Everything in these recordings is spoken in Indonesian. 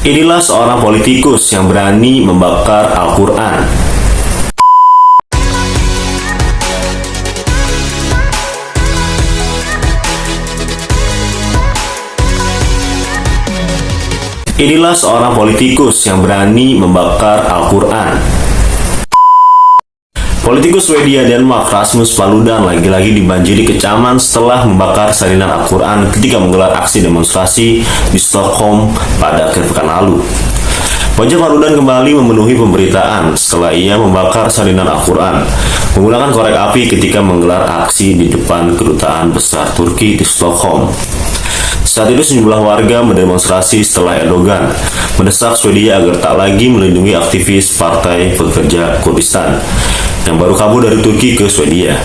Inilah seorang politikus yang berani membakar Al-Quran. Inilah seorang politikus yang berani membakar Al-Quran. Politikus Swedia Denmark Rasmus Paludan lagi-lagi dibanjiri kecaman setelah membakar salinan Al-Quran ketika menggelar aksi demonstrasi di Stockholm pada akhir pekan lalu. Wajah Paludan kembali memenuhi pemberitaan setelah ia membakar salinan Al-Quran menggunakan korek api ketika menggelar aksi di depan kedutaan besar Turki di Stockholm. Saat itu sejumlah warga mendemonstrasi setelah Erdogan mendesak Swedia agar tak lagi melindungi aktivis Partai Pekerja Kurdistan yang baru kabur dari Turki ke Swedia.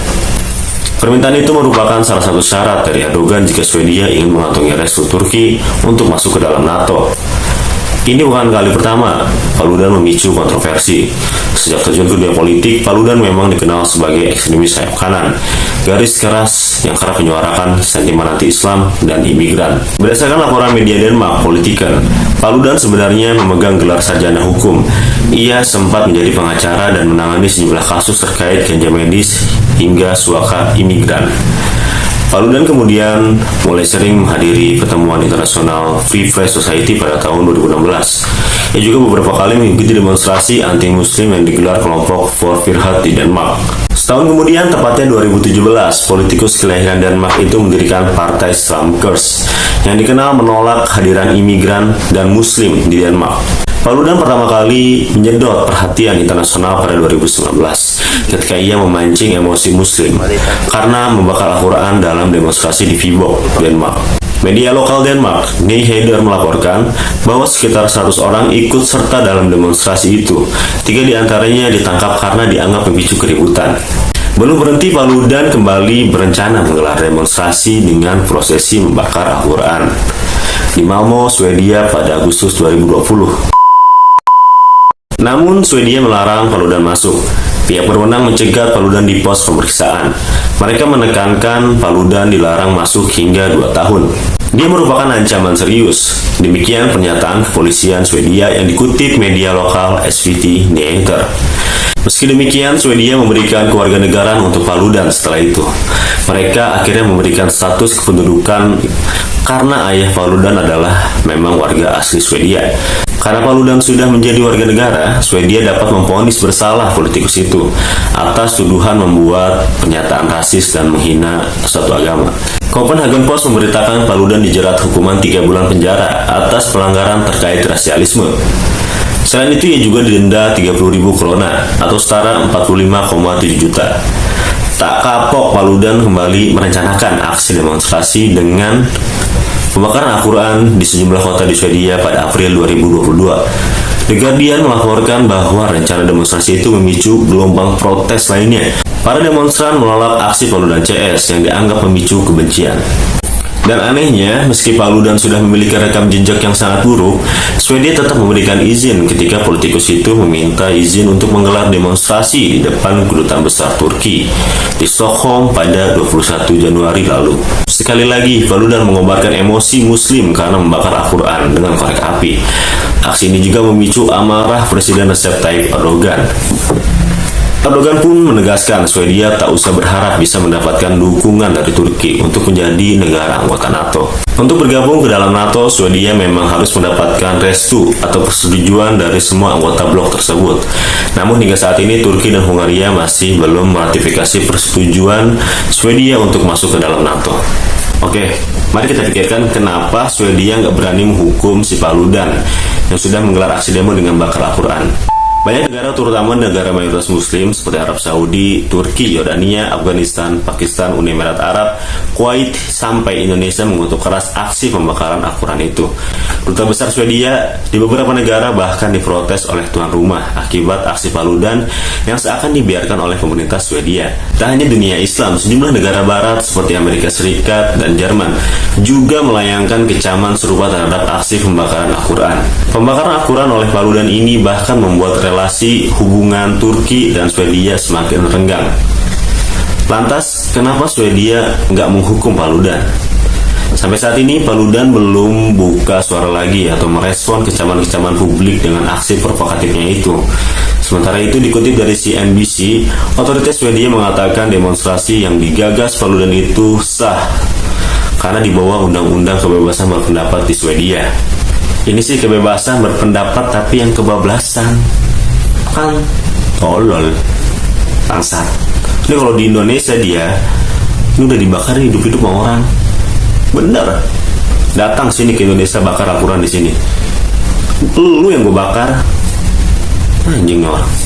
Permintaan itu merupakan salah satu syarat dari Erdogan jika Swedia ingin mengantongi restu Turki untuk masuk ke dalam NATO. Ini bukan kali pertama Paludan memicu kontroversi. Sejak terjun ke dunia politik, Paludan memang dikenal sebagai ekstremis sayap kanan, garis keras yang kerap menyuarakan sentimen anti-Islam dan imigran. Berdasarkan laporan media Denmark Politiken, Paludan sebenarnya memegang gelar sarjana hukum. Ia sempat menjadi pengacara dan menangani sejumlah kasus terkait ganja medis hingga suaka imigran. Paludan kemudian mulai sering menghadiri pertemuan internasional Free Press Society pada tahun 2016. Ia juga beberapa kali mengikuti demonstrasi anti-muslim yang digelar kelompok For Firhat di Denmark. Setahun kemudian, tepatnya 2017, politikus kelahiran Denmark itu mendirikan Partai Stramkurs yang dikenal menolak kehadiran imigran dan muslim di Denmark. Paludan pertama kali menyedot perhatian internasional pada 2019 ketika ia memancing emosi muslim karena membakar Al-Quran dalam demonstrasi di Viborg, Denmark. Media lokal Denmark, Nyheder, melaporkan bahwa sekitar 100 orang ikut serta dalam demonstrasi itu. 3 diantaranya ditangkap karena dianggap memicu keributan. Belum berhenti, Paludan kembali berencana menggelar demonstrasi dengan prosesi membakar Al-Quran di Malmö, Swedia pada Agustus 2020. Namun, Swedia melarang Paludan masuk. Pihak berwenang mencegat Paludan di pos pemeriksaan. Mereka menekankan Paludan dilarang masuk hingga 2 tahun. Dia merupakan ancaman serius. Demikian pernyataan kepolisian Swedia yang dikutip media lokal SVT Nyheter. Meski demikian, Swedia memberikan kewarganegaraan untuk Paludan setelah itu. Mereka akhirnya memberikan status kependudukan karena ayah Paludan adalah memang warga asli Swedia. Karena Paludan sudah menjadi warga negara, Swedia dapat memvonis bersalah politikus itu atas tuduhan membuat pernyataan rasis dan menghina suatu agama. Copenhagen Post memberitakan Paludan dijerat hukuman 3 bulan penjara atas pelanggaran terkait rasialisme. Selain itu, ia juga didenda 30.000 krona atau setara 45,7 juta. Tak kapok, Paludan kembali merencanakan aksi demonstrasi dengan pembakaran Al-Quran di sejumlah kota di Swedia pada April 2022. The Guardian melaporkan bahwa rencana demonstrasi itu memicu gelombang protes lainnya. Para demonstran menolak aksi Paludan CS yang dianggap memicu kebencian. Dan anehnya, meski Paludan sudah memiliki rekam jejak yang sangat buruk, Swedia tetap memberikan izin ketika politikus itu meminta izin untuk menggelar demonstrasi di depan kedutaan besar Turki di Stockholm pada 21 Januari lalu. Sekali lagi, Paludan mengobarkan emosi muslim karena membakar Al-Quran dengan korek api. Aksi ini juga memicu amarah Presiden Recep Tayyip Erdogan. Erdogan pun menegaskan Swedia tak usah berharap bisa mendapatkan dukungan dari Turki untuk menjadi negara anggota NATO. Untuk bergabung ke dalam NATO, Swedia memang harus mendapatkan restu atau persetujuan dari semua anggota blok tersebut. Namun hingga saat ini Turki dan Hungaria masih belum meratifikasi persetujuan Swedia untuk masuk ke dalam NATO. Oke, mari kita pikirkan kenapa Swedia nggak berani menghukum si Paludan yang sudah menggelar aksi demo dengan bakar Al-Quran. Banyak negara, terutama negara mayoritas muslim seperti Arab Saudi, Turki, Yordania, Afghanistan, Pakistan, Uni Emirat Arab, Kuwait, sampai Indonesia mengutuk keras aksi pembakaran Al-Quran itu. Duta besar Swedia di beberapa negara bahkan diprotes oleh tuan rumah akibat aksi Paludan yang seakan dibiarkan oleh pemerintah Swedia. Tak hanya dunia Islam, sejumlah negara barat seperti Amerika Serikat dan Jerman juga melayangkan kecaman serupa terhadap aksi pembakaran Al-Quran. Pembakaran Al-Quran oleh Paludan ini bahkan membuat relasi hubungan Turki dan Swedia semakin renggang. Lantas, kenapa Swedia nggak menghukum Paludan? Sampai saat ini Paludan belum buka suara lagi atau merespon kecaman-kecaman publik dengan aksi provokatifnya itu. Sementara itu dikutip dari CNBC, otoritas Swedia mengatakan demonstrasi yang digagas Paludan itu sah karena di bawah undang-undang kebebasan berpendapat di Swedia. Ini sih kebebasan berpendapat tapi yang kebablasan. Kan tolol. Bangsat. Ini kalau di Indonesia dia ini udah dibakar hidup-hidup sama orang. Bener. Datang sini ke Indonesia bakar Al-Quran di sini. Lu yang gue bakar. Anjing orang.